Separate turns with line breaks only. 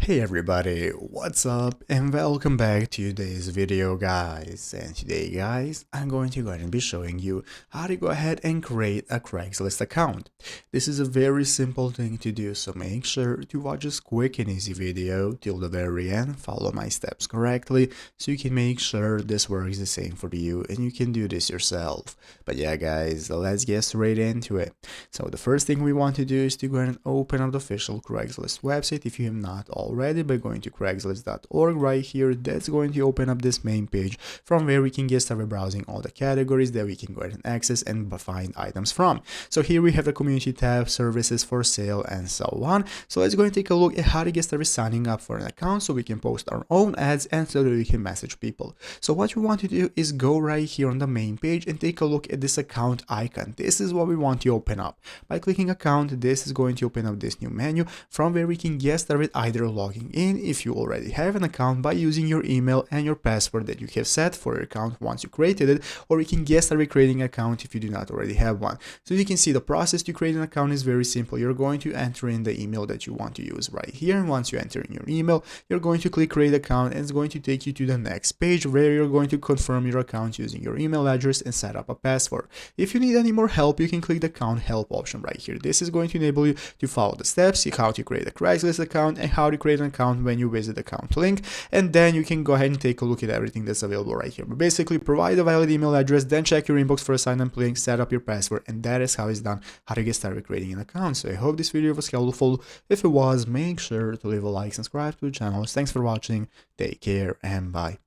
Hey everybody, what's up and welcome back to today's video guys. And today guys, I'm going to go ahead and be showing you how to go ahead and create a Craigslist account. This is a very simple thing to do, so make sure to watch this quick and easy video till the very end, follow my steps correctly so you can make sure this works the same for you and you can do this yourself. But yeah guys, let's get straight into it. So the first thing we want to do is to go ahead and open up the official Craigslist website if you have not already by going to craigslist.org right here. That's going to open up this main page from where we can get started browsing all the categories that we can go ahead and access and find items from. So here we have the community tab, services for sale, and so on. So let's go and take a look at how to get started signing up for an account so we can post our own ads and so that we can message people. So what we want to do is go right here on the main page and take a look at this account icon. This is what we want to open up. By clicking account, this is going to open up this new menu from where we can get started either logging in if you already have an account by using your email and your password that you have set for your account once you created it, or we can get started creating an account if you do not already have one. So you can see the process to create an account is very simple. You're going to enter in the email that you want to use right here, and once you enter in your email, you're going to click create account and it's going to take you to the next page where you're going to confirm your account using your email address and set up a password. If you need any more help, you can click the account help option right here. This is going to enable you to follow the steps, see how to create a Craigslist account and how to create an account when you visit the account link, and then you can go ahead and take a look at everything that's available right here. But basically, provide a valid email address, then check your inbox for a sign up link, set up your password, and that is how it's done, how to get started creating an account. So I hope this video was helpful. If it was, make sure to leave a like, subscribe to the channel. Thanks for watching, take care, and bye.